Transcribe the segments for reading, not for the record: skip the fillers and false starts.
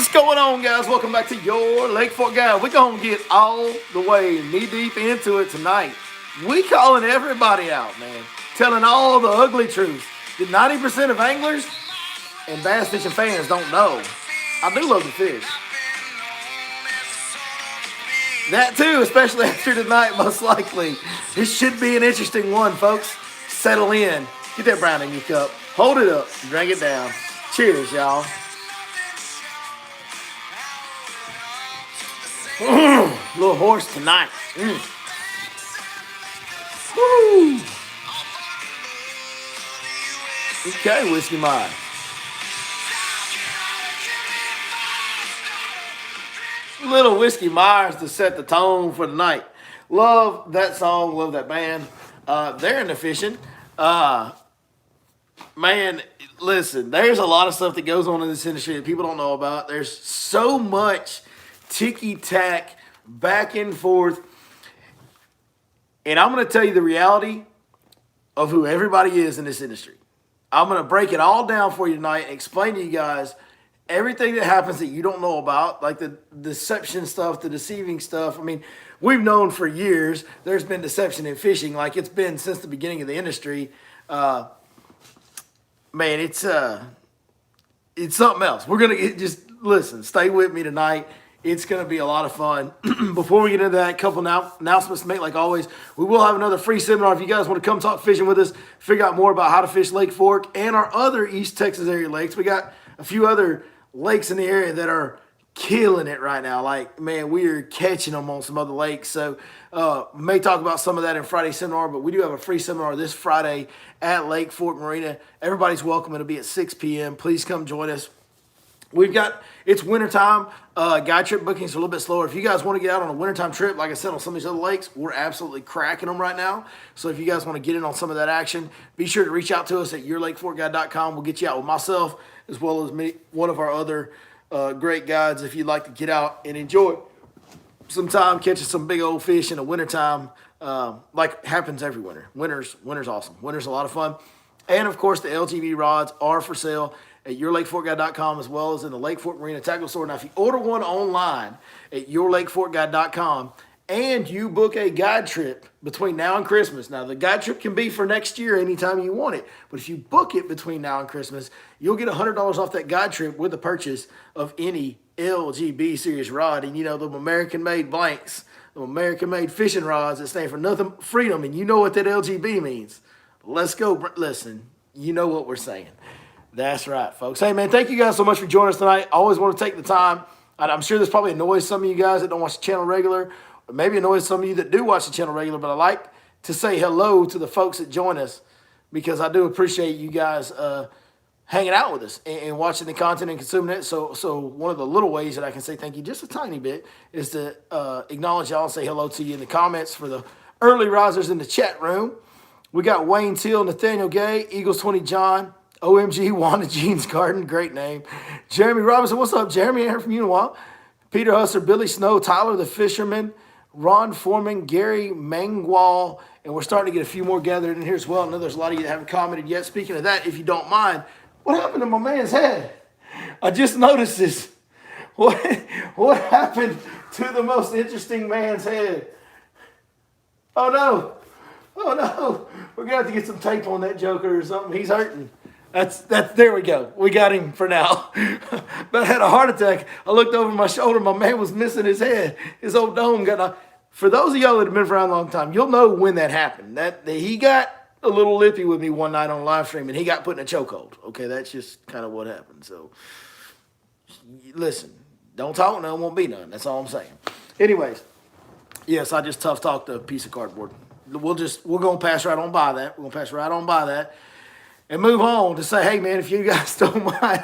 What's going on, guys? Welcome back to your Lake Fork Guy. We're going to get all the way knee-deep into it tonight. We calling everybody out, man. Telling all the ugly truth that 90% of anglers and bass fishing fans don't know. I do love to fish. That too, especially after tonight, most likely. This should be an interesting one, folks. Settle in. Get that brown in your cup. Hold it up. Drink it down. Cheers, y'all. Little horse tonight. Woo. Okay, Whiskey Myers. Little Whiskey Myers to set the tone for the night. Love that song. Love that band. They're into fishing. Man, listen, there's a lot of stuff that goes on in this industry that people don't know about. There's so much ticky-tack, back and forth. And I'm going to tell you the reality of who everybody is in this industry. I'm going to break it all down for you tonight and explain to you guys everything that happens that you don't know about, like the deception stuff, the deceiving stuff. I mean, we've known for years there's been deception in fishing, like it's been since the beginning of the industry. Man, it's something else. We're going to just listen, stay with me tonight. It's going to be a lot of fun. Before we get into that, a couple announcements to make, like always. We will have another free seminar if you guys want to come talk fishing with us, figure out more about how to fish Lake Fork and our other East Texas area lakes. We got a few other lakes in the area that are killing it right now. Like, man, we are catching them on some other lakes. So may talk about some of that in Friday's seminar, but we do have a free seminar this Friday at Lake Fork Marina. Everybody's welcome. It'll be at 6 p.m. Please come join us. It's wintertime. Guide trip bookings are a little bit slower. If you guys want to get out on a wintertime trip, like I said, on some of these other lakes, we're absolutely cracking them right now. So if you guys want to get in on some of that action, be sure to reach out to us at yourlakeforkguide.com. We'll get you out with myself as well as one of our other great guides if you'd like to get out and enjoy some time catching some big old fish in the wintertime, like happens every winter. Winter's awesome. Winter's a lot of fun. And, of course, the LTV rods are for sale at yourlakeforkguide.com as well as in the Lake Fork Marina Tackle Store. Now, if you order one online at yourlakeforkguide.com and you book a guide trip between now and Christmas, now the guide trip can be for next year anytime you want it, but if you book it between now and Christmas, you'll get $100 off that guide trip with the purchase of any LGB series rod. And, you know, the American-made blanks, the American-made fishing rods that stand for nothing freedom, and you know what that LGB means. Let's go. Listen, you know what we're saying. That's right, folks. Hey, man, thank you guys so much for joining us tonight. I always want to take the time. I'm sure this probably annoys some of you guys that don't watch the channel regular, or maybe annoys some of you that do watch the channel regular, but I like to say hello to the folks that join us because I do appreciate you guys hanging out with us and watching the content and consuming it. So one of the little ways that I can say thank you just a tiny bit is to acknowledge y'all and say hello to you in the comments. For the early risers in the chat room, we got Wayne Teal, Nathaniel Gay, Eagles 20 John, OMG, Wanda Jean's Garden, great name. Jeremy Robinson, what's up, Jeremy? I heard from you in a while. Peter Hustler, Billy Snow, Tyler the Fisherman, Ron Foreman, Gary Mangwall, and we're starting to get a few more gathered in here as well. I know there's a lot of you that haven't commented yet. Speaking of that, if you don't mind, what happened to my man's head? I just noticed this. What happened to the most interesting man's head? Oh, no. Oh, no. We're going to have to get some tape on that joker or something. He's hurting. That's there we go. We got him for now. But I had a heart attack. I looked over my shoulder. My man was missing his head. His old dome got. For those of y'all that have been around a long time, you'll know when that happened. That he got a little lippy with me one night on live stream, and he got put in a chokehold. Okay, that's just kind of what happened. So, listen, don't talk none, won't be none. That's all I'm saying. Anyways, yes, I just tough talked a piece of cardboard. We're gonna pass right on by that. We're gonna pass right on by that. And move on to say, hey, man, if you guys don't mind,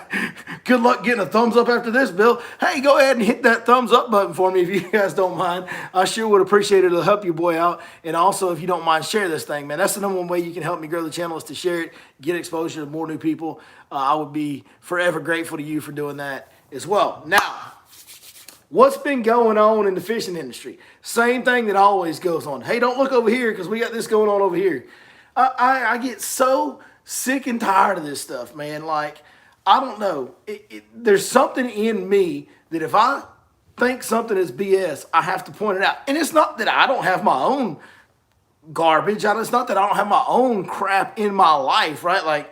good luck getting a thumbs up after this, Bill. Hey, go ahead and hit that thumbs up button for me if you guys don't mind. I sure would appreciate it. It'll help your boy out. And also, if you don't mind, share this thing, man. That's the number one way you can help me grow the channel is to share it, get exposure to more new people. I would be forever grateful to you for doing that as well. Now, what's been going on in the fishing industry? Same thing that always goes on. Hey, don't look over here because we got this going on over here. I get so sick and tired of this stuff, man. Like, I don't know. There's something in me that if I think something is BS, I have to point it out. And it's not that I don't have my own garbage. It's not that I don't have my own crap in my life, right? Like,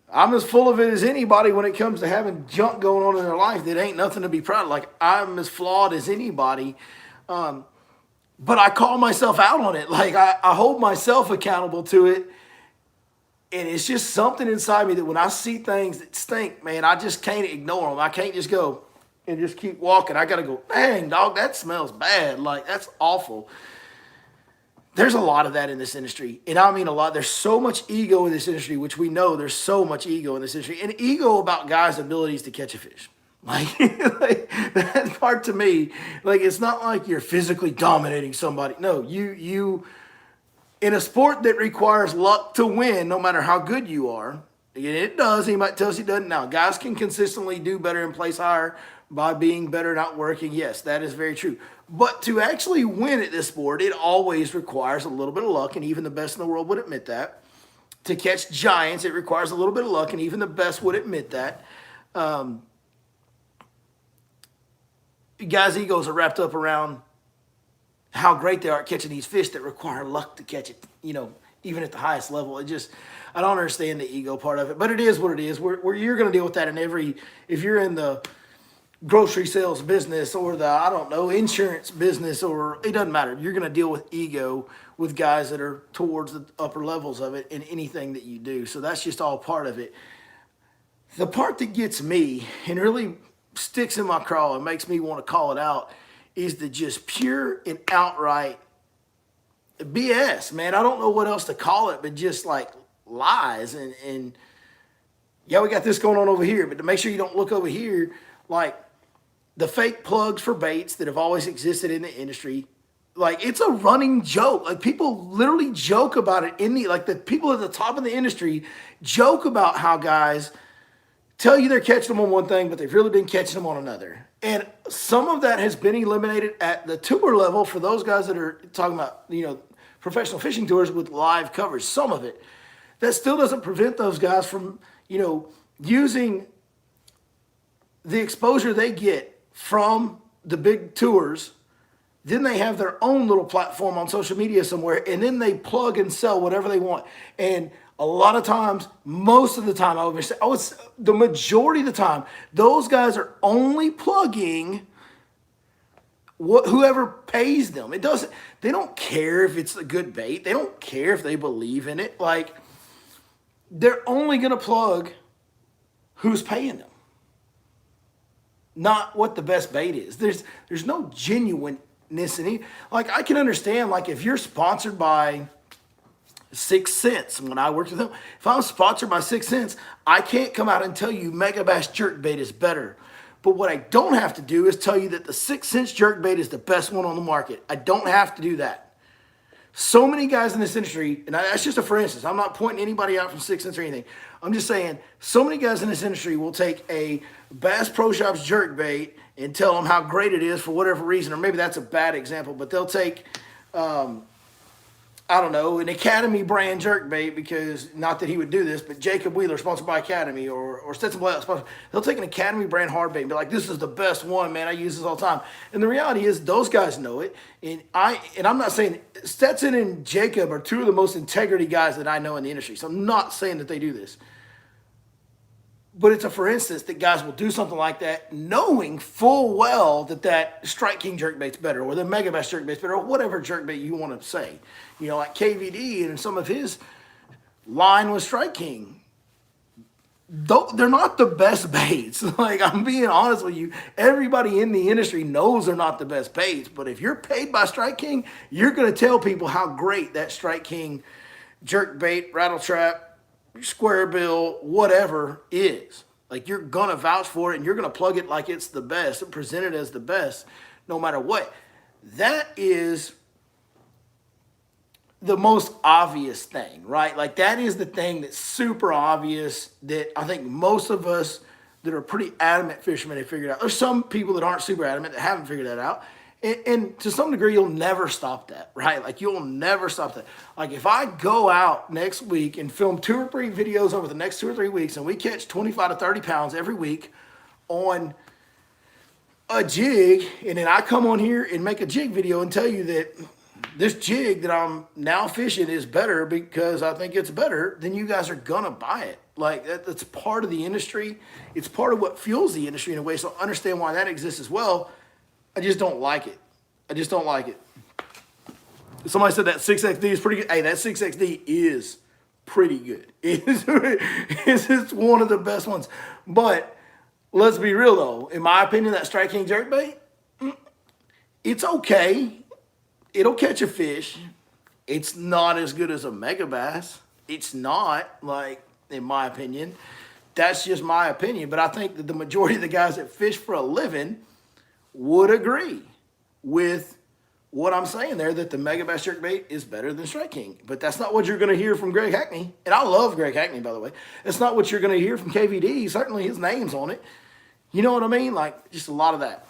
I'm as full of it as anybody when it comes to having junk going on in their life that ain't nothing to be proud of. Like, I'm as flawed as anybody. But I call myself out on it. Like, I hold myself accountable to it. And it's just something inside me that when I see things that stink, man, I just can't ignore them. I can't just go and just keep walking. I got to go, dang, dog, that smells bad. Like, that's awful. There's a lot of that in this industry. And I mean a lot. There's so much ego in this industry, which we know there's so much ego in this industry. And ego about guys' abilities to catch a fish. Like, that part to me, like, it's not like you're physically dominating somebody. No, you in a sport that requires luck to win, no matter how good you are, it does. He might tell us he doesn't. Now, guys can consistently do better and place higher by being better and not working. Yes, that is very true. But to actually win at this sport, it always requires a little bit of luck, and even the best in the world would admit that. To catch giants, it requires a little bit of luck, and even the best would admit that. Guys' egos are wrapped up around how great they are at catching these fish that require luck to catch it, even at the highest level. I don't understand the ego part of it, but it is what it is. You're going to deal with that if you're in the grocery sales business or the, insurance business, or it doesn't matter. You're going to deal with ego with guys that are towards the upper levels of it in anything that you do. So that's just all part of it. The part that gets me and really sticks in my craw and makes me want to call it out is the just pure and outright BS, man. I don't know what else to call it, but just like lies. And yeah, we got this going on over here, but to make sure you don't look over here, like the fake plugs for baits that have always existed in the industry. Like, it's a running joke. Like, people literally joke about it the people at the top of the industry joke about how guys tell you they're catching them on one thing, but they've really been catching them on another. And some of that has been eliminated at the tour level for those guys that are talking about, professional fishing tours with live coverage. Some of it. That still doesn't prevent those guys from, using the exposure they get from the big tours. Then they have their own little platform on social media somewhere, and then they plug and sell whatever they want. And a lot of times, most of the time, the majority of the time, those guys are only plugging whoever pays them. They don't care if it's a good bait. They don't care if they believe in it. Like, they're only going to plug who's paying them, not what the best bait is. There's no genuineness in it. Like, I can understand, like, if you're sponsored by 6 Cents, when I worked with them, if I'm sponsored by 6 Cents, I can't come out and tell you Mega Bass jerkbait is better. But what I don't have to do is tell you that the 6 Cents jerkbait is the best one on the market. I don't have to do that. So many guys in this industry, and that's just a for instance, I'm not pointing anybody out from 6 Cents or anything. I'm just saying, so many guys in this industry will take a Bass Pro Shops jerkbait and tell them how great it is for whatever reason, or maybe that's a bad example, but they'll take an Academy brand jerkbait, because not that he would do this, but Jacob Wheeler, sponsored by Academy, or Stetson Black, sponsored. They'll take an Academy brand hardbait and be like, "This is the best one, man. I use this all the time." And the reality is, those guys know it. And I'm not saying Stetson and Jacob are two of the most integrity guys that I know in the industry. So I'm not saying that they do this. But it's a for instance that guys will do something like that knowing full well that Strike King jerkbait's better, or the Mega Bass jerkbait's better, or whatever jerkbait you want to say. Like KVD and some of his line with Strike King. They're not the best baits. Like, I'm being honest with you. Everybody in the industry knows they're not the best baits. But if you're paid by Strike King, you're going to tell people how great that Strike King jerkbait, rattle trap, square bill, whatever is. Like, you're going to vouch for it, and you're going to plug it like it's the best and present it as the best no matter what. That is the most obvious thing, right? Like, that is the thing that's super obvious that I think most of us that are pretty adamant fishermen have figured out. There's some people that aren't super adamant that haven't figured that out. And to some degree, you'll never stop that, right? Like, you'll never stop that. Like, if I go out next week and film 2 or 3 videos over the next 2 or 3 weeks, and we catch 25 to 30 pounds every week on a jig, and then I come on here and make a jig video and tell you that this jig that I'm now fishing is better because I think it's better, then you guys are gonna buy it. Like, that's part of the industry. It's part of what fuels the industry in a way, so I understand why that exists as well. I just don't like it. I just don't like it. Somebody said that 6XD is pretty good. Hey, that 6XD is pretty good. It's one of the best ones. But let's be real, though. In my opinion, that Strike King jerkbait, it's okay. It'll catch a fish. It's not as good as a mega bass. It's not, like, in my opinion. That's just my opinion. But I think that the majority of the guys that fish for a living would agree with what I'm saying there, that the mega bass jerkbait is better than Strike King. But that's not what you're going to hear from Greg Hackney. And I love Greg Hackney, by the way. That's not what you're going to hear from KVD. Certainly his name's on it. You know what I mean? Like, just a lot of that.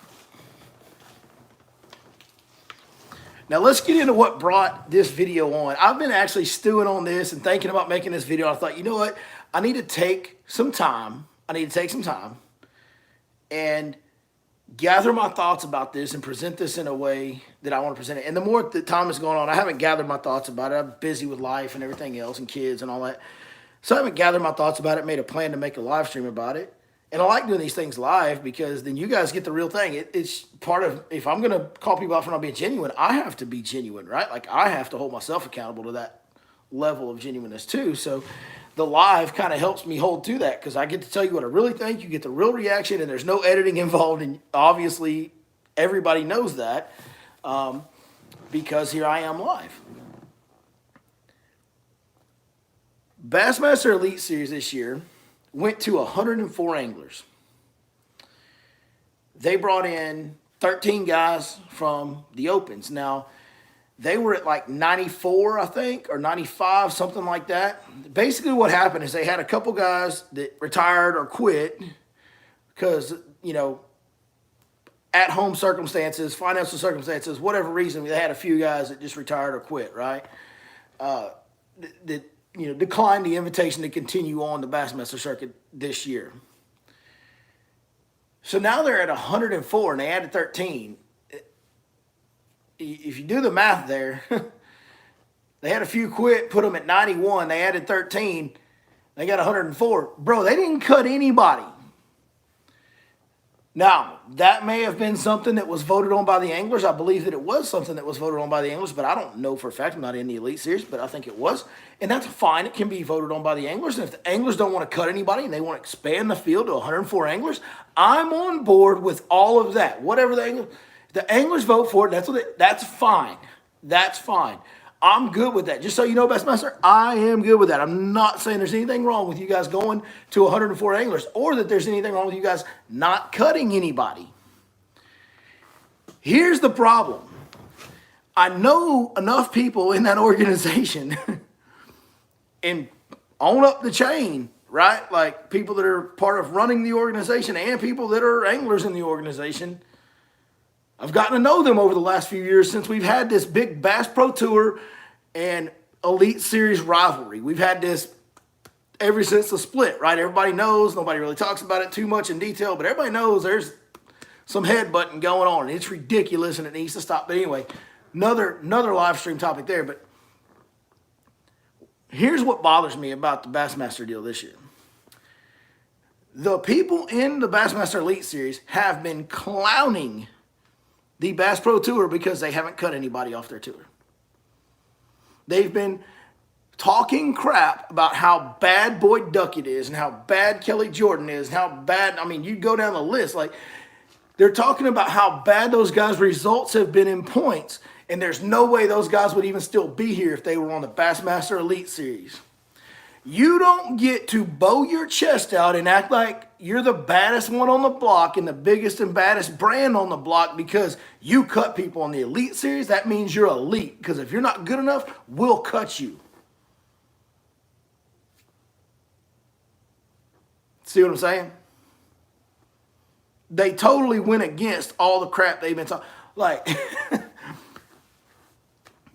Now, let's get into what brought this video on. I've been actually stewing on this and thinking about making this video. I thought, you know what? I need to take some time. And gather my thoughts about this and present this in a way that I want to present it. And the more the time is going on, I haven't gathered my thoughts about it. I'm busy with life and everything else and kids and all that. So I haven't gathered my thoughts about it, made a plan to make a live stream about it. And I like doing these things live because then you guys get the real thing. It's part of, if I'm going to call people out for not being genuine, I have to be genuine, right? Like, I have to hold myself accountable to that level of genuineness too. So the live kind of helps me hold to that because I get to tell you what I really think. You get the real reaction, and there's no editing involved. And obviously, everybody knows that because here I am live. Bassmaster Elite Series this year went to 104 anglers. They brought in 13 guys from the Opens. Now, they were at like 94, I think, or 95, something like that. Basically what happened is they had a couple guys that retired or quit because, you know, at-home circumstances, financial circumstances, whatever reason, they had a few guys that just retired or quit, right? That you know, declined the invitation to continue on the Bassmaster circuit this year. So now they're at 104, and they added 13. If you do the math there, they had a few quit, put them at 91. They added 13. They got 104. Bro, they didn't cut anybody. Now, that may have been something that was voted on by the anglers. I believe that it was something that was voted on by the anglers, but I don't know for a fact. I'm not in the Elite Series, but I think it was. And that's fine. It can be voted on by the anglers. And if the anglers don't want to cut anybody and they want to expand the field to 104 anglers, I'm on board with all of that. Whatever the anglers vote for it, that's fine. That's fine. I'm good with that. Just so you know, Bassmaster, I am good with that. I'm not saying there's anything wrong with you guys going to 104 anglers or that there's anything wrong with you guys not cutting anybody. Here's the problem. I know enough people in that organization and on up the chain, right? Like people that are part of running the organization and people that are anglers in the organization. I've gotten to know them over the last few years since we've had this big Bass Pro Tour and Elite Series rivalry. We've had this ever since the split, right? Everybody knows. Nobody really talks about it too much in detail, but everybody knows there's some headbutting going on. It's ridiculous, and it needs to stop. But anyway, another live stream topic there. But here's what bothers me about the Bassmaster deal this year. The people in the Bassmaster Elite Series have been clowning the Bass Pro Tour because they haven't cut anybody off their tour. They've been talking crap about how bad Boyd Duckett is and how bad Kelly Jordan is and how bad, I mean, you go down the list. Like, they're talking about how bad those guys' results have been in points, and there's no way those guys would even still be here if they were on the Bassmaster Elite Series. You don't get to bow your chest out and act like you're the baddest one on the block and the biggest and baddest brand on the block because you cut people on the Elite Series. That means you're elite, because if you're not good enough, we'll cut you. See what I'm saying? They totally went against all the crap they've been talking. Like,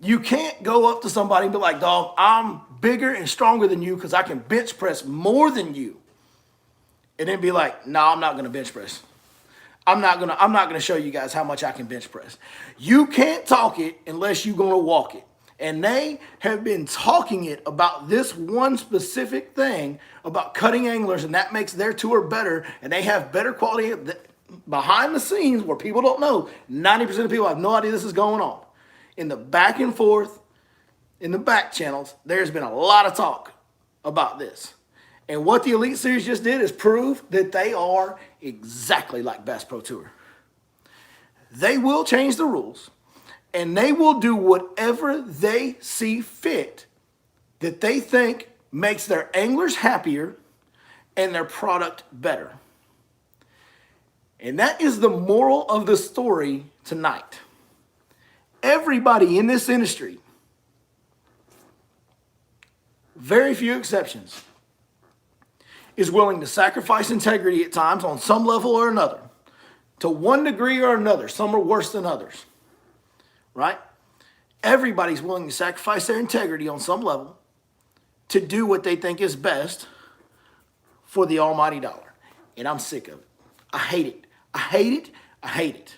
you can't go up to somebody and be like, dog, I'm bigger and stronger than you because I can bench press more than you. And then be like, no, I'm not going to bench press. I'm not gonna show you guys how much I can bench press. You can't talk it unless you're gonna walk it. And they have been talking it about this one specific thing about cutting anglers, and that makes their tour better, and they have better quality behind the scenes where people don't know. 90% of people have no idea this is going on. In the back and forth, in the back channels, there's been a lot of talk about this. And what the Elite Series just did is prove that they are exactly like Bass Pro Tour. They will change the rules, and they will do whatever they see fit that they think makes their anglers happier and their product better. And that is the moral of the story tonight. Everybody in this industry, very few exceptions, is willing to sacrifice integrity at times on some level or another, to one degree or another. Some are worse than others, right? Everybody's willing to sacrifice their integrity on some level to do what they think is best for the almighty dollar. And I'm sick of it. I hate it. I hate it. I hate it.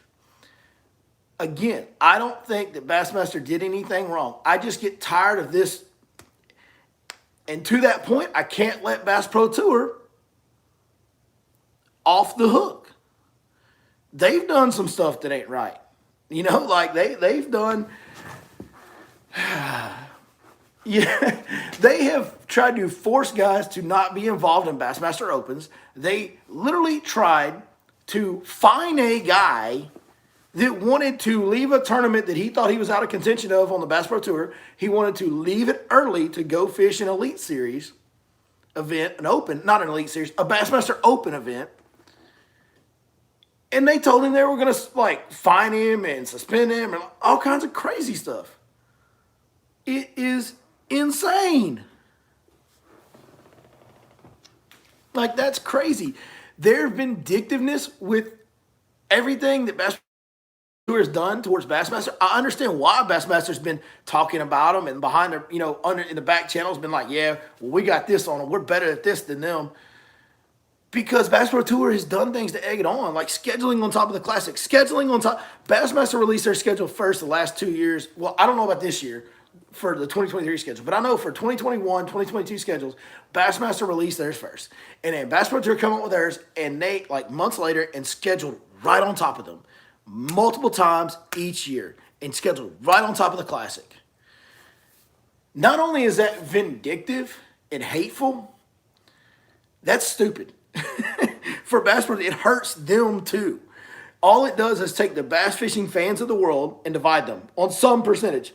Again, I don't think that Bassmaster did anything wrong. I just get tired of this. And to that point, I can't let Bass Pro Tour off the hook. They've done some stuff that ain't right. You know, like they've done, yeah, they have tried to force guys to not be involved in Bassmaster Opens. They literally tried to fine a guy that wanted to leave a tournament that he thought he was out of contention of on the Bass Pro Tour. He wanted to leave it early to go fish an Elite Series event, an Open, not an Elite Series, a Bassmaster Open event. And they told him they were going to like fine him and suspend him and all kinds of crazy stuff. It is insane. Like, that's crazy. Their vindictiveness with everything that Bass Tour has done towards Bassmaster. I understand why Bassmaster's been talking about them and behind their, you know, under in the back channels been like, yeah, well, we got this on them. We're better at this than them. Because Bass Pro Tour has done things to egg it on, like scheduling on top of the Classic, scheduling on top. Bassmaster released their schedule first the last 2 years. Well, I don't know about this year for the 2023 schedule, but I know for 2021, 2022 schedules, Bassmaster released theirs first. And then Bass Pro Tour come up with theirs, and they, like months later, and scheduled right on top of them. Multiple times each year and scheduled right on top of the Classic. Not only is that vindictive and hateful, that's stupid. For Bass Pro, it hurts them too. All it does is take the bass fishing fans of the world and divide them on some percentage.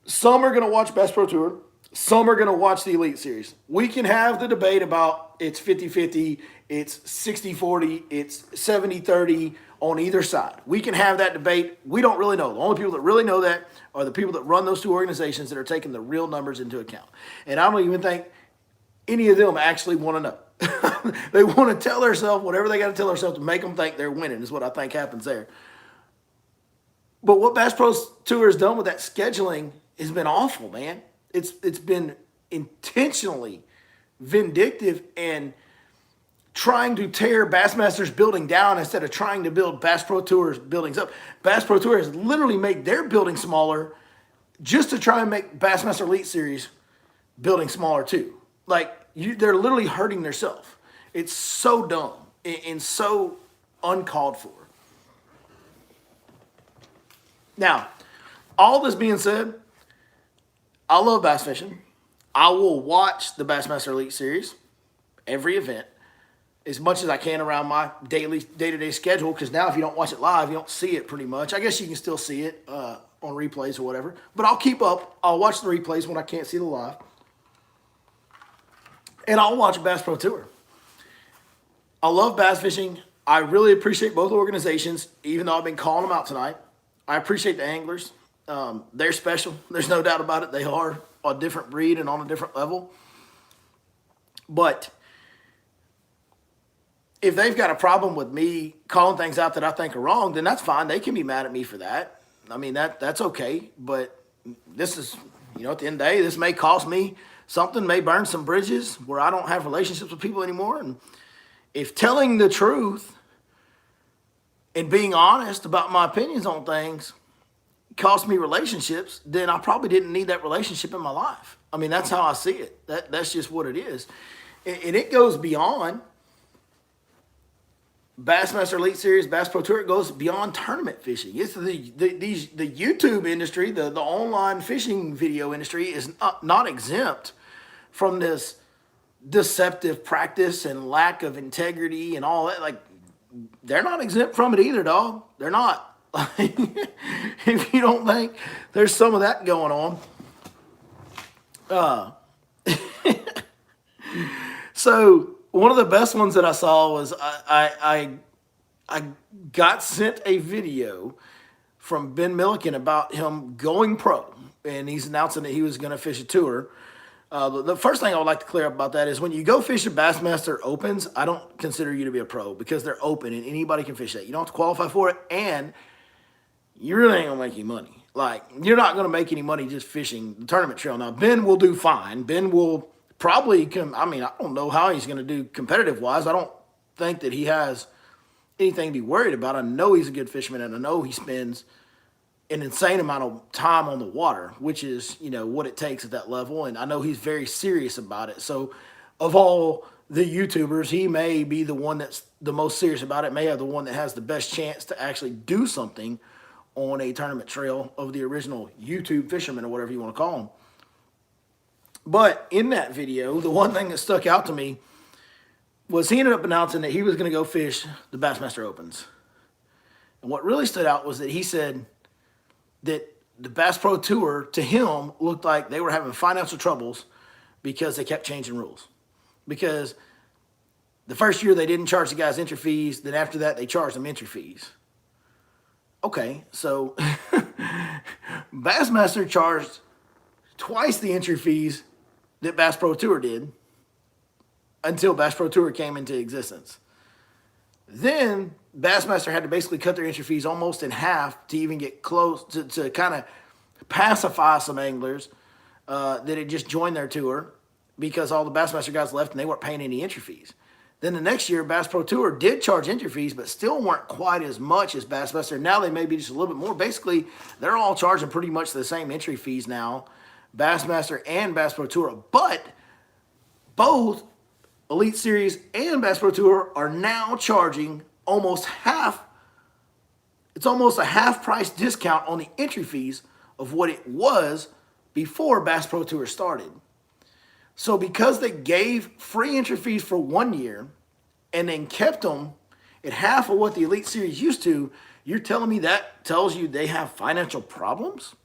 Some are going to watch Bass Pro Tour. Some are going to watch the Elite Series. We can have the debate about it's 50-50, it's 60-40, it's 70-30 on either side. We can have that debate. We don't really know. The only people that really know that are the people that run those two organizations that are taking the real numbers into account. And I don't even think any of them actually want to know. They want to tell themselves whatever they got to tell themselves to make them think they're winning is what I think happens there. But what Bass Pro Tour has done with that scheduling has been awful, man. It's been intentionally vindictive and trying to tear Bassmaster's building down instead of trying to build Bass Pro Tour's buildings up. Bass Pro Tour has literally made their building smaller just to try and make Bassmaster Elite Series building smaller too. Like, they're literally hurting themselves. It's so dumb and so uncalled for. Now, all this being said, I love bass fishing. I will watch the Bassmaster Elite Series, every event, as much as I can around my day-to-day schedule, because now if you don't watch it live, you don't see it pretty much. I guess you can still see it on replays or whatever. But I'll keep up. I'll watch the replays when I can't see the live. And I'll watch Bass Pro Tour. I love bass fishing. I really appreciate both organizations, even though I've been calling them out tonight. I appreciate the anglers. They're special. There's no doubt about it. They are a different breed and on a different level. But if they've got a problem with me calling things out that I think are wrong, then that's fine. They can be mad at me for that. I mean, that's okay. But this is, at the end of the day, this may cost me something, may burn some bridges where I don't have relationships with people anymore. And if telling the truth and being honest about my opinions on things cost me relationships, then I probably didn't need that relationship in my life. I mean, that's how I see it. That's just what it is. And it goes beyond Bassmaster Elite Series, Bass Pro Tour. It goes beyond tournament fishing. It's the YouTube industry, the online fishing video industry is not exempt from this deceptive practice and lack of integrity and all that. Like, they're not exempt from it either, dog. They're not. If you don't think there's some of that going on. So one of the best ones that I saw was I got sent a video from Ben Milliken about him going pro, and he's announcing that he was going to fish a tour. The first thing I would like to clear up about that is when you go fish a Bassmaster Opens, I don't consider you to be a pro because they're open and anybody can fish that. You don't have to qualify for it, and you really ain't going to make any money. Like, you're not going to make any money just fishing the tournament trail. Now, Ben will do fine. Ben will probably I don't know how he's going to do competitive-wise. I don't think that he has anything to be worried about. I know he's a good fisherman, and I know he spends an insane amount of time on the water, which is, what it takes at that level. And I know he's very serious about it. So of all the YouTubers, he may be the one that's the most serious about it, may have the one that has the best chance to actually do something on a tournament trail of the original YouTube fishermen or whatever you want to call them. But in that video, the one thing that stuck out to me was he ended up announcing that he was going to go fish the Bassmaster Opens. And what really stood out was that he said that the Bass Pro Tour, to him, looked like they were having financial troubles because they kept changing rules. Because the first year they didn't charge the guys entry fees. Then after that, they charged them entry fees. Okay, so Bassmaster charged twice the entry fees that Bass Pro Tour did until Bass Pro Tour came into existence. Then Bassmaster had to basically cut their entry fees almost in half to even get close to kind of pacify some anglers that had just joined their tour because all the Bassmaster guys left and they weren't paying any entry fees. Then the next year, Bass Pro Tour did charge entry fees, but still weren't quite as much as Bassmaster. Now they may be just a little bit more. Basically, they're all charging pretty much the same entry fees now, Bassmaster and Bass Pro Tour. But both Elite Series and Bass Pro Tour are now charging almost half. It's almost a half price discount on the entry fees of what it was before Bass Pro Tour started. So because they gave free entry fees for 1 year and then kept them at half of what the Elite Series used to, you're telling me that tells you they have financial problems?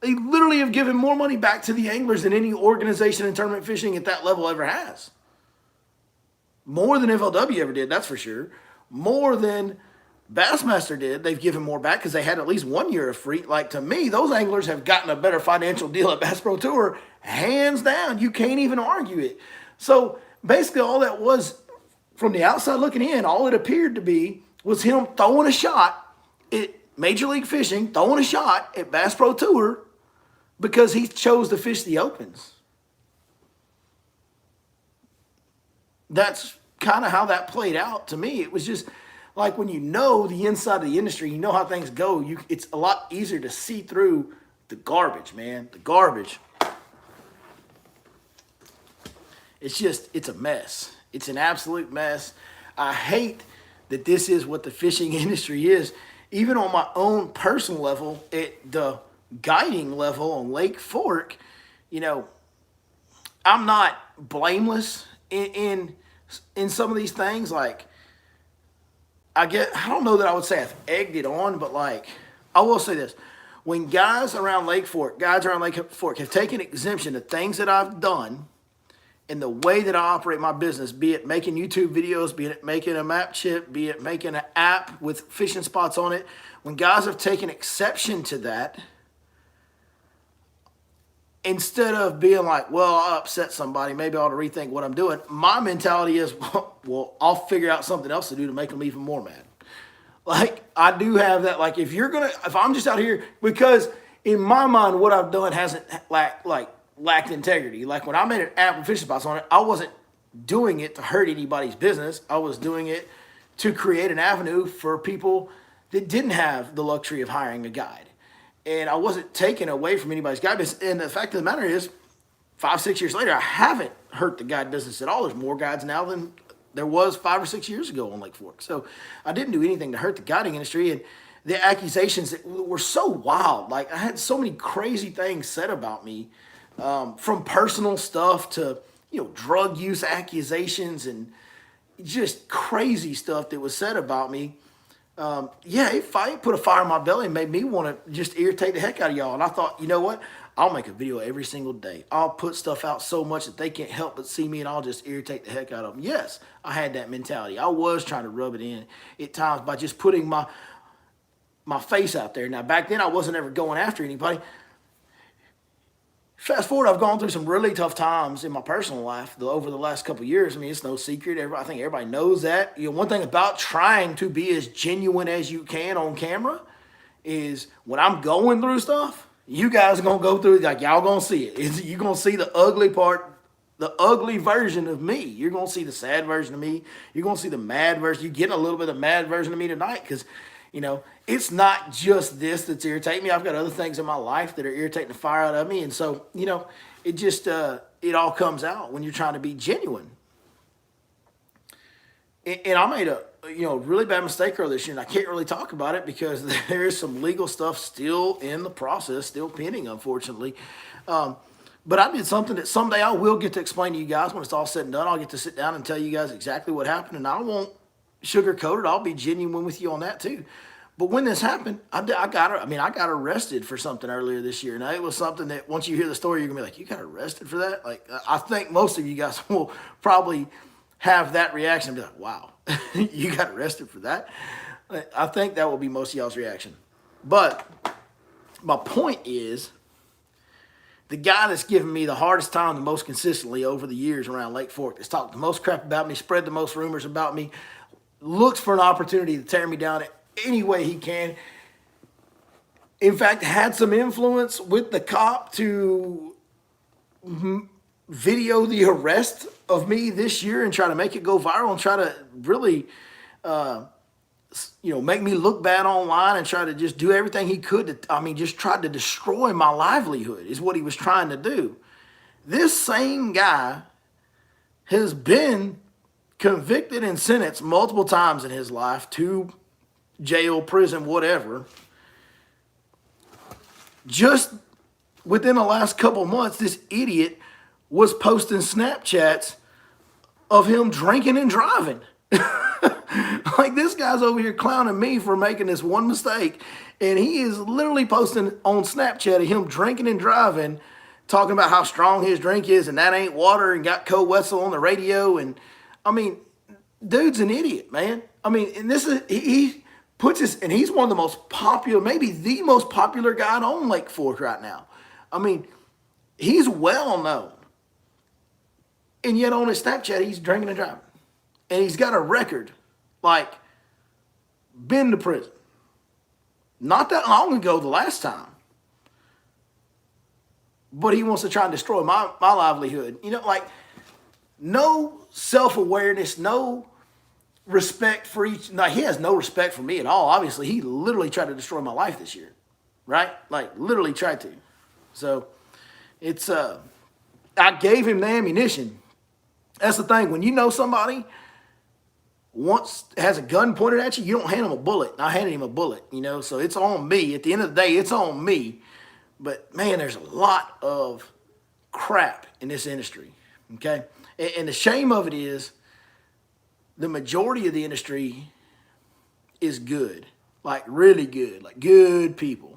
They literally have given more money back to the anglers than any organization in tournament fishing at that level ever has. More than FLW ever did, that's for sure. More than Bassmaster did. They've given more back because they had at least 1 year of free. Like, to me, those anglers have gotten a better financial deal at Bass Pro Tour, hands down. You can't even argue it. So basically all that was, from the outside looking in, all it appeared to be was him throwing a shot at Major League Fishing, throwing a shot at Bass Pro Tour because he chose to fish the Opens. That's kind of how that played out to me. It was just like, when you know the inside of the industry, you know how things go, it's a lot easier to see through the garbage, man. The garbage. It's a mess. It's an absolute mess. I hate that this is what the fishing industry is. Even on my own personal level, at the guiding level on Lake Fork, I'm not blameless in some of these things. Like, I don't know that I would say I've egged it on, but like, I will say this. When guys around Lake Fork have taken exemption to things that I've done in the way that I operate my business, be it making YouTube videos, be it making a map chip, be it making an app with fishing spots on it, when guys have taken exception to that instead of being like, well, I upset somebody, maybe I ought to rethink what I'm doing, my mentality is, well, I'll figure out something else to do to make them even more mad. Like, I do have that. Like, if I'm just out here, because in my mind, what I've done hasn't lacked integrity. Like, when I made an app with fishing spots on it, I wasn't doing it to hurt anybody's business. I was doing it to create an avenue for people that didn't have the luxury of hiring a guide. And I wasn't taking away from anybody's guide business. And the fact of the matter is, 5-6 years later, I haven't hurt the guide business at all. There's more guides now than there was 5 or 6 years ago on Lake Fork. So I didn't do anything to hurt the guiding industry. And the accusations that were so wild, like I had so many crazy things said about me, from personal stuff to, drug use accusations and just crazy stuff that was said about me. It put a fire in my belly and made me want to just irritate the heck out of y'all. And I thought, you know what? I'll make a video every single day. I'll put stuff out so much that they can't help but see me, and I'll just irritate the heck out of them. Yes, I had that mentality. I was trying to rub it in at times by just putting my face out there. Now, back then, I wasn't ever going after anybody. Fast forward, I've gone through some really tough times in my personal life over the last couple of years. I mean, it's no secret. I think everybody knows that. One thing about trying to be as genuine as you can on camera is when I'm going through stuff, you guys are going to go through it. Like, y'all going to see it. You're going to see the ugly part, the ugly version of me. You're going to see the sad version of me. You're going to see the mad version. You're getting a little bit of the mad version of me tonight because, it's not just this that's irritating me. I've got other things in my life that are irritating the fire out of me. And so, it just, it all comes out when you're trying to be genuine. And I made a really bad mistake earlier this year, and I can't really talk about it because there is some legal stuff still in the process, still pending, unfortunately. But I did something that someday I will get to explain to you guys when it's all said and done. I'll get to sit down and tell you guys exactly what happened, and I won't sugarcoat it. I'll be genuine with you on that too. But when this happened, I got arrested for something earlier this year. Now, it was something that once you hear the story, you're going to be like, you got arrested for that? Like, I think most of you guys will probably have that reaction and be like, wow, you got arrested for that? I think that will be most of y'all's reaction. But my point is, the guy that's given me the hardest time the most consistently over the years around Lake Fork, that's talked the most crap about me, spread the most rumors about me, looks for an opportunity to tear me down any way he can. In fact, had some influence with the cop to video the arrest of me this year and try to make it go viral and try to really, make me look bad online and try to just do everything he could to, just tried to destroy my livelihood is what he was trying to do. This same guy has been convicted and sentenced multiple times in his life to jail, prison, whatever. Just within the last couple months, this idiot was posting Snapchats of him drinking and driving. Like, this guy's over here clowning me for making this one mistake, and he is literally posting on Snapchat of him drinking and driving, talking about how strong his drink is and that ain't water, and got Coe Wetzel on the radio. And dude's an idiot, man. And this is he puts his, and he's one of the most popular, maybe the most popular guy on Lake Fork right now. He's well known. And yet on his Snapchat, he's drinking and driving. And he's got a record, like, been to prison. Not that long ago, the last time. But he wants to try and destroy my livelihood. No self-awareness, no respect for each. No, he has no respect for me at all. Obviously, he literally tried to destroy my life this year, right? Like, literally tried to. So it's I gave him the ammunition. That's the thing. When you know somebody once has a gun pointed at you, you don't hand him a bullet. I handed him a bullet, so it's on me. At the end of the day, it's on me. But man, there's a lot of crap in this industry. Okay, and the shame of it is, the majority of the industry is good, like really good, like good people.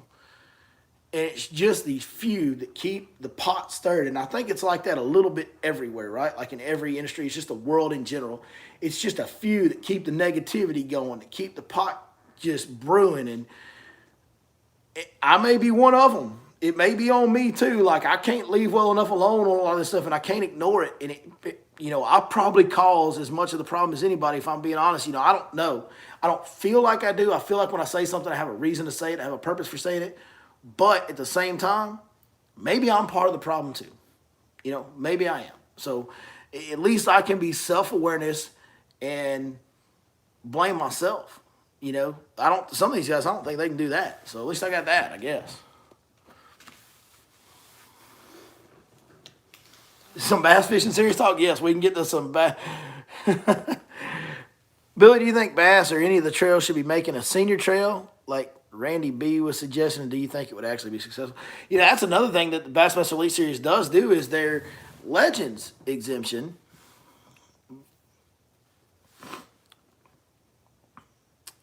And it's just these few that keep the pot stirred. And I think it's like that a little bit everywhere, right? Like in every industry, it's just the world in general. It's just a few that keep the negativity going, that keep the pot just brewing. And I may be one of them. it may be on me too. Like I can't leave well enough alone on a lot of this stuff, and I can't ignore it. And I probably cause as much of the problem as anybody. If I'm being honest, I don't know. I don't feel like I do. I feel like when I say something, I have a reason to say it. I have a purpose for saying it. But at the same time, maybe I'm part of the problem too. Maybe I am. So at least I can be self-awareness and blame myself. Some of these guys, I don't think they can do that. So at least I got that, I guess. Some bass fishing serious talk? Yes, we can get to some bass. Billy, do you think bass or any of the trails should be making a senior trail like Randy B was suggesting? Do you think it would actually be successful? That's another thing that the Bassmaster Elite Series does do is their Legends exemption.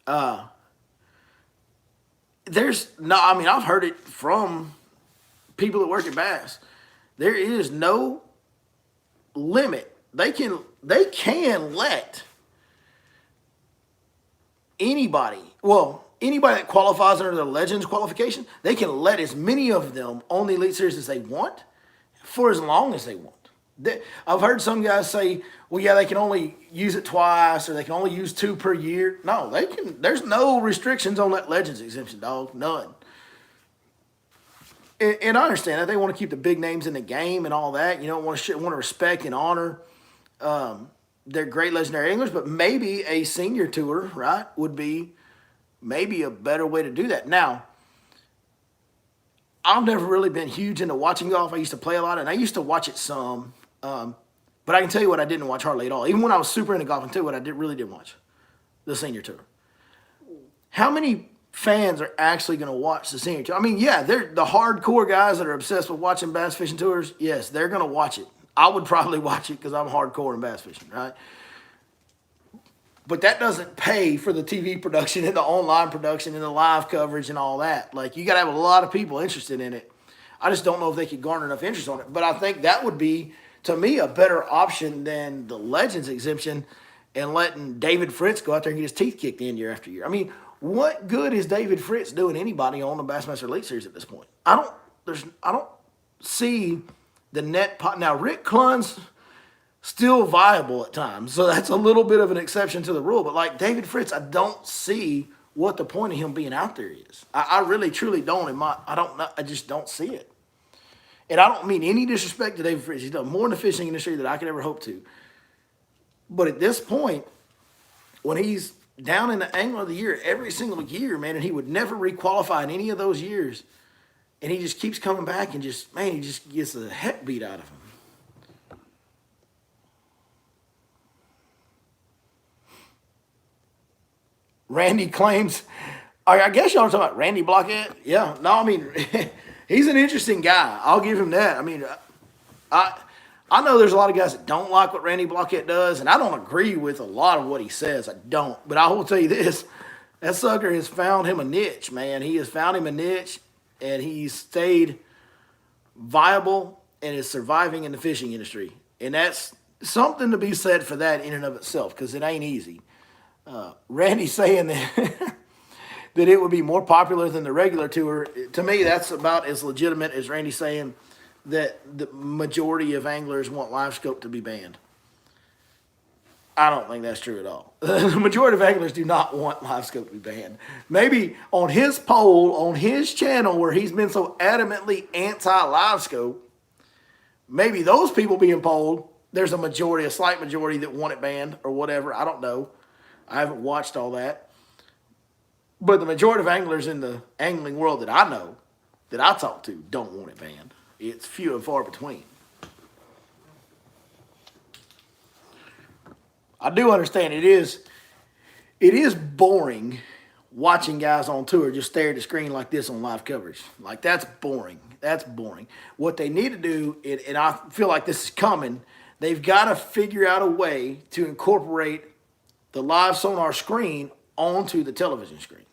I've heard it from people that work at Bass. There is no limit. They can let anybody that qualifies under the Legends qualification, they can let as many of them on the Elite Series as they want for as long as they want. I've heard some guys say, well, yeah, they can only use it twice or they can only use 2 per year. No, they can. There's no restrictions on that Legends exemption, dog. None. And I understand that they want to keep the big names in the game and all that. Want to respect and honor their great legendary anglers, but maybe a senior tour, right, would be maybe a better way to do that. Now, I've never really been huge into watching golf. I used to play a lot, and I used to watch it some. But I can tell you what I didn't watch hardly at all. Even when I was super into golf, I can tell you what I really didn't watch. The senior tour. How many fans are actually going to watch the senior tour? They're the hardcore guys that are obsessed with watching bass fishing tours. Yes, they're going to watch it. I would probably watch it because I'm hardcore in bass fishing, right? But that doesn't pay for the TV production and the online production and the live coverage and all that. Like, you got to have a lot of people interested in it. I just don't know if they could garner enough interest on it. But I think that would be, to me, a better option than the Legends exemption and letting David Fritz go out there and get his teeth kicked in year after year. What good is David Fritz doing anybody on the Bassmaster Elite Series at this point? I don't see the net pot. Now, Rick Clunn's still viable at times, so that's a little bit of an exception to the rule. But like David Fritz, I don't see what the point of him being out there is. I really, truly don't. I just don't see it. And I don't mean any disrespect to David Fritz. He's done more in the fishing industry than I could ever hope to. But at this point, when he's down in the Angler of the Year every single year, man, and he would never requalify in any of those years, and he just keeps coming back and he just gets the heck beat out of him. Randy claims, I guess y'all are talking about Randy Blockhead. Yeah, no, he's an interesting guy. I'll give him that. I know there's a lot of guys that don't like what Randy Blockhead does, and I don't agree with a lot of what he says. I don't. But I will tell you this. That sucker has found him a niche, man. He has found him a niche, and he's stayed viable and is surviving in the fishing industry. And that's something to be said for that in and of itself, because it ain't easy. Randy saying that that it would be more popular than the regular tour, to me, that's about as legitimate as Randy saying that the majority of anglers want live scope to be banned. I don't think that's true at all. The majority of anglers do not want live scope to be banned. Maybe on his poll, on his channel, where he's been so adamantly anti-live scope, maybe those people being polled, there's a slight majority that want it banned or whatever. I don't know. I haven't watched all that. But the majority of anglers in the angling world that I know, that I talk to, don't want it banned. It's few and far between. I do understand it is boring watching guys on tour just stare at the screen like this on live coverage. Like, that's boring. That's boring. What they need to do, and I feel like this is coming, they've got to figure out a way to incorporate the live sonar screen onto the television screen.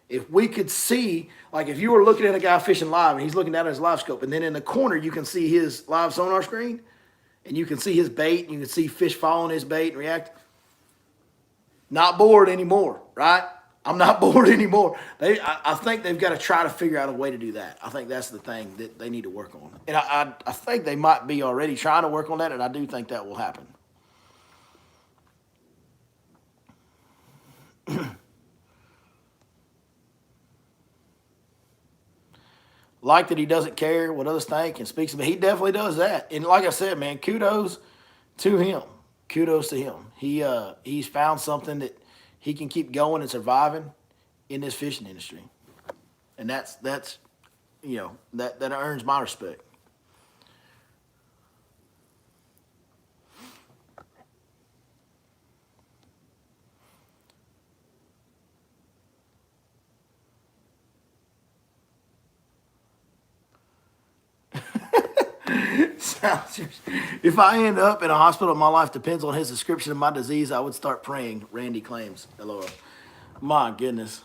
If we could see, like if you were looking at a guy fishing live and he's looking down at his live scope, and then in the corner you can see his live sonar screen, and you can see his bait, and you can see fish following his bait and react. Not bored anymore, right? I'm not bored anymore. I think they've got to try to figure out a way to do that. I think that's the thing that they need to work on. And I think they might be already trying to work on that, and I do think that will happen. Like that he doesn't care what others think and speaks, but he definitely does that. And like I said, man, kudos to him. Kudos to him. He's found something that he can keep going and surviving in this fishing industry, and that's that earns my respect. If I end up in a hospital, my life depends on his description of my disease. I would start praying. Randy claims. LOL. My goodness.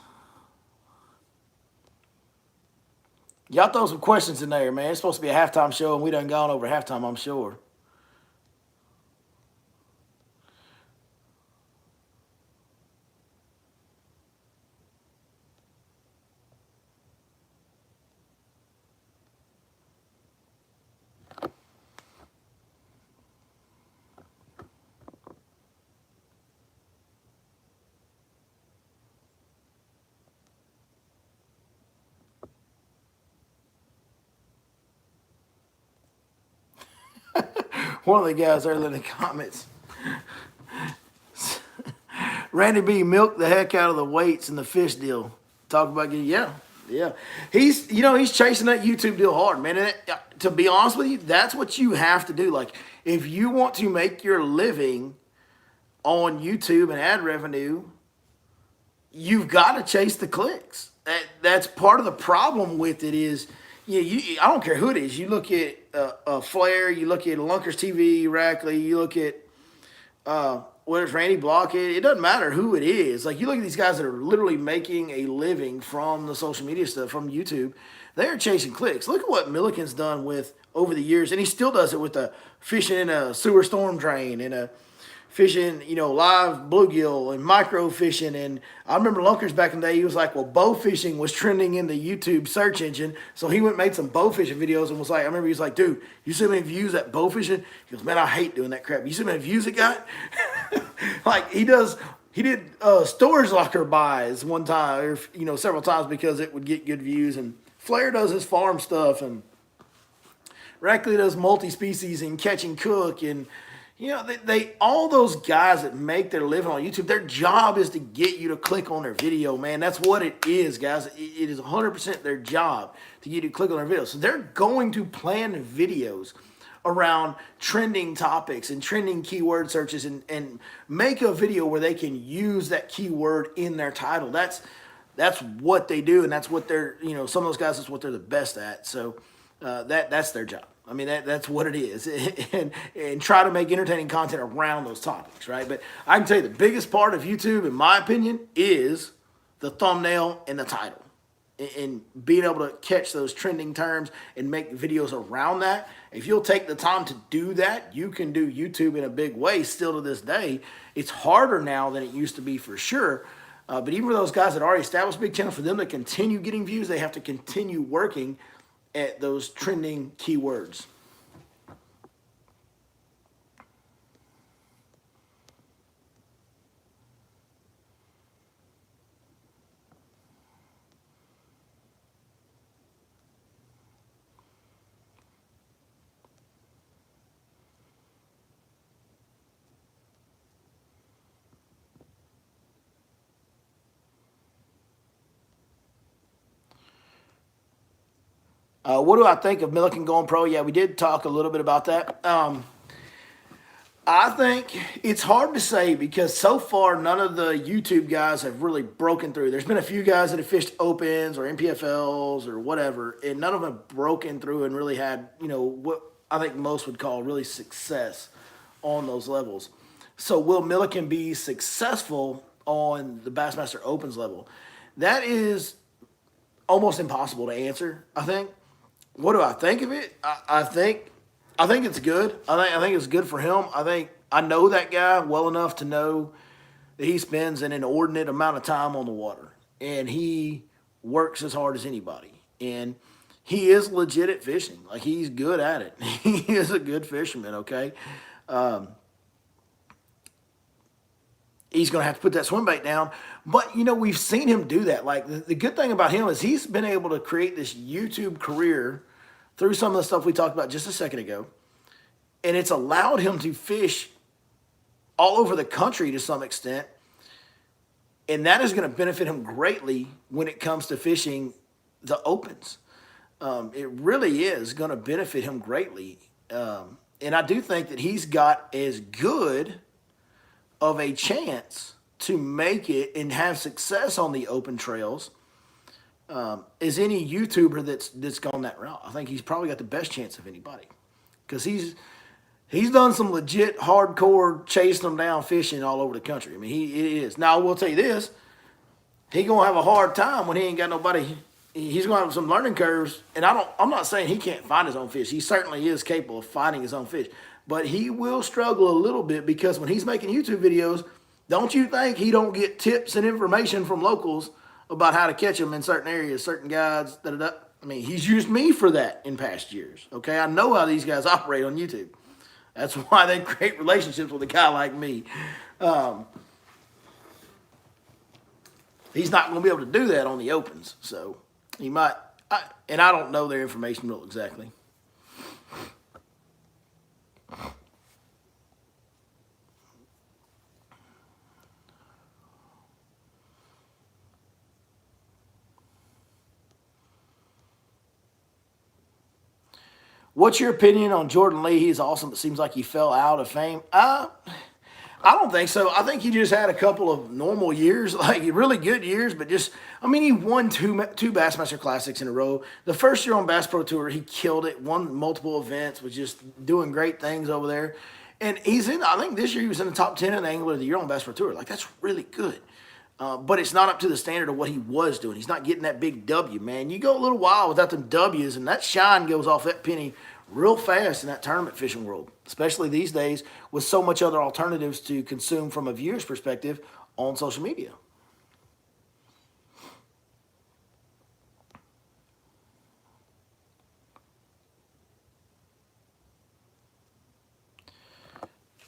Y'all throw some questions in there, man. It's supposed to be a halftime show, and we done gone over halftime, I'm sure. One of the guys earlier in the comments, Randy B milked the heck out of the weights in the fish deal. Talk about getting, yeah. He's chasing that YouTube deal hard, man. And to be honest with you, that's what you have to do. Like, if you want to make your living on YouTube and ad revenue, you've got to chase the clicks. That's part of the problem with it is, I don't care who it is. You look at Flair, you look at Lunkers TV, Rackley, you look at whether it's Randy Blockhead, it doesn't matter who it is. Like, you look at these guys that are literally making a living from the social media stuff, from YouTube. They're chasing clicks. Look at what Milliken's done with over the years, and he still does it with the fishing in a sewer storm drain and a fishing, live bluegill and micro fishing. And I remember Lunkers back in the day, he was like, well, bow fishing was trending in the YouTube search engine. So he went and made some bow fishing videos and was like, I remember he was like, dude, you see how many views that bow fishing? He goes, man, I hate doing that crap. You see how many views it got? Like, he did storage locker buys one time, or, several times because it would get good views. And Flair does his farm stuff, and Rackley does multi-species and catch and cook. And they all those guys that make their living on YouTube, their job is to get you to click on their video, man. That's what it is, guys. It is 100% their job to get you to click on their video. So they're going to plan videos around trending topics and trending keyword searches and make a video where they can use that keyword in their title. That's what they do, and that's what they're, some of those guys, that's what they're the best at. So that's their job. I mean, that's what it is. and try to make entertaining content around those topics, right? But I can tell you the biggest part of YouTube, in my opinion, is the thumbnail and the title. And being able to catch those trending terms and make videos around that. If you'll take the time to do that, you can do YouTube in a big way still to this day. It's harder now than it used to be for sure. But even for those guys that already established big channels, for them to continue getting views, they have to continue working at those trending keywords. What do I think of Milliken going pro? Yeah, we did talk a little bit about that. I think it's hard to say because so far none of the YouTube guys have really broken through. There's been a few guys that have fished opens or NPFLs or whatever, and none of them have broken through and really had, what I think most would call really success on those levels. So will Milliken be successful on the Bassmaster Opens level? That is almost impossible to answer, I think. What do I think of it? I think it's good. I think it's good for him. I know that guy well enough to know that he spends an inordinate amount of time on the water, and he works as hard as anybody. And he is legit at fishing. Like, he's good at it. He is a good fisherman, okay? He's going to have to put that swim bait down. But, we've seen him do that. Like, the good thing about him is he's been able to create this YouTube career through some of the stuff we talked about just a second ago. And it's allowed him to fish all over the country to some extent. And that is going to benefit him greatly when it comes to fishing the opens. It really is going to benefit him greatly. And I do think that he's got as good of a chance to make it and have success on the open trails as any YouTuber that's gone that route. I think he's probably got the best chance of anybody, because he's done some legit hardcore chasing them down fishing all over the country. I mean, he is. Now, I will tell you this. He's going to have a hard time when he ain't got nobody. He's going to have some learning curves. And I'm not saying he can't find his own fish. He certainly is capable of finding his own fish. But he will struggle a little bit, because when he's making YouTube videos, don't you think he don't get tips and information from locals about how to catch them in certain areas, certain guides, da-da-da. I mean, he's used me for that in past years, okay? I know how these guys operate on YouTube. That's why they create relationships with a guy like me. He's not going to be able to do that on the opens, so he might. And I don't know their information real exactly. What's your opinion on Jordan Lee? He's awesome, but seems like he fell out of fame. I don't think so. I think he just had a couple of normal years, like really good years, but he won two Bassmaster Classics in a row. The first year on Bass Pro Tour, he killed it, won multiple events, was just doing great things over there. And I think this year he was in the top 10 in the Angler of the Year on Bass Pro Tour. Like, that's really good. But it's not up to the standard of what he was doing. He's not getting that big W, man. You go a little while without them W's, and that shine goes off that penny real fast in that tournament fishing world, especially these days with so much other alternatives to consume from a viewer's perspective on social media.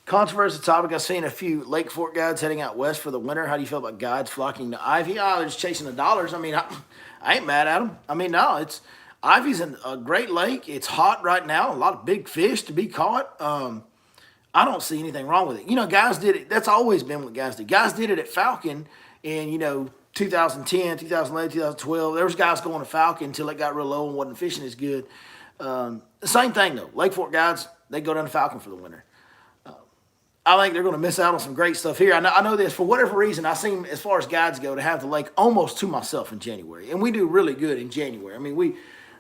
Controversial topic. I've seen a few Lake Fork guides heading out west for the winter. How do you feel about guides flocking to Ivy? Oh, they're just chasing the dollars. I mean, I ain't mad at them. I mean, no, Ivy's a great lake. It's hot right now. A lot of big fish to be caught. I don't see anything wrong with it. Guys did it. That's always been what guys did. Guys did it at Falcon in, 2010, 2011, 2012. There was guys going to Falcon until it got real low and wasn't fishing as good. The same thing, though. Lake Fork guys, they go down to Falcon for the winter. I think they're going to miss out on some great stuff here. I know this. For whatever reason, I seem, as far as guides go, to have the lake almost to myself in January. And we do really good in January. I mean,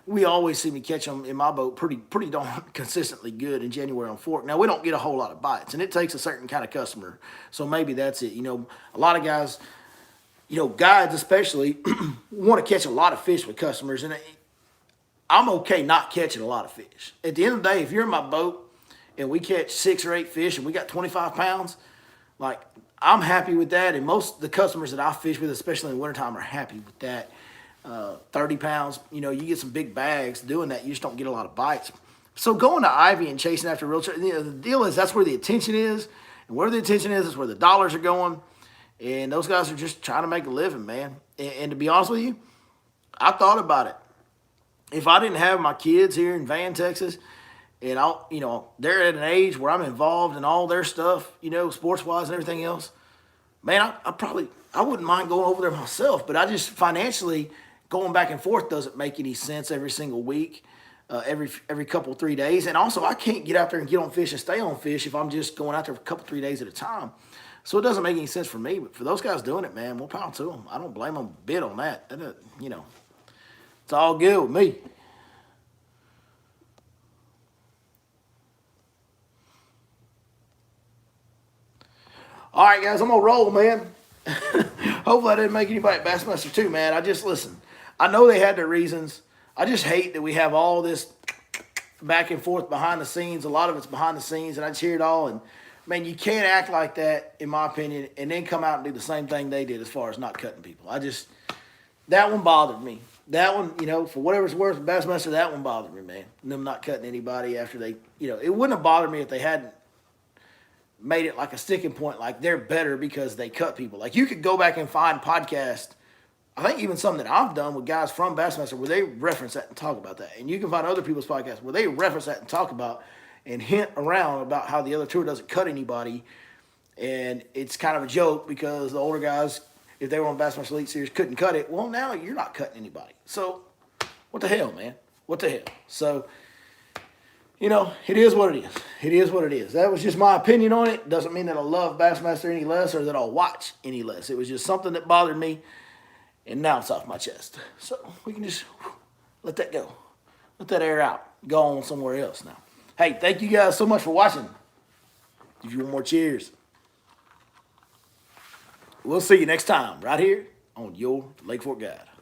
we always see me catch them in my boat pretty darn consistently good in January on Fork. Now, we don't get a whole lot of bites, and it takes a certain kind of customer. So maybe that's it. A lot of guys, guides especially, want to catch a lot of fish with customers. And I'm okay not catching a lot of fish. At the end of the day, if you're in my boat and we catch 6 or 8 fish and we got 25 pounds, like, I'm happy with that. And most of the customers that I fish with, especially in the wintertime, are happy with that. 30 pounds, you get some big bags doing that. You just don't get a lot of bites. So going to Ivy and chasing after real, the deal is that's where the attention is. And where the attention is where the dollars are going. And those guys are just trying to make a living, man. And to be honest with you, I thought about it. If I didn't have my kids here in Van, Texas, and they're at an age where I'm involved in all their stuff, sports-wise and everything else, man, I wouldn't mind going over there myself. But I just financially, going back and forth doesn't make any sense every single week, every couple, 3 days. And also, I can't get out there and get on fish and stay on fish if I'm just going out there for a couple, 3 days at a time. So it doesn't make any sense for me. But for those guys doing it, man, more power to them. I don't blame them a bit on that. It's all good with me. All right, guys, I'm going to roll, man. Hopefully I didn't make anybody at Bassmaster too mad. Listen, I know they had their reasons. I just hate that we have all this back and forth behind the scenes. A lot of it's behind the scenes, and I just hear it all. And man, you can't act like that, in my opinion, and then come out and do the same thing they did as far as not cutting people. That one bothered me. That one, for whatever it's worth, Bassmaster, that one bothered me, man. Them not cutting anybody after they, it wouldn't have bothered me if they hadn't made it like a sticking point, like they're better because they cut people. Like you could go back and find podcasts, I think even some that I've done with guys from Bassmaster where they reference that and talk about that. And you can find other people's podcasts where they reference that and talk about and hint around about how the other tour doesn't cut anybody. And it's kind of a joke because the older guys, if they were on Bassmaster Elite Series, couldn't cut it. Well, now you're not cutting anybody. So what the hell, man? What the hell? So, it is what it is. It is what it is. That was just my opinion on it. Doesn't mean that I love Bassmaster any less or that I'll watch any less. It was just something that bothered me, and now it's off my chest. So we can just let that go. Let that air out. Go on somewhere else now. Hey, thank you guys so much for watching. Give you one more cheers. We'll see you next time right here on Your Lake Fork Guide.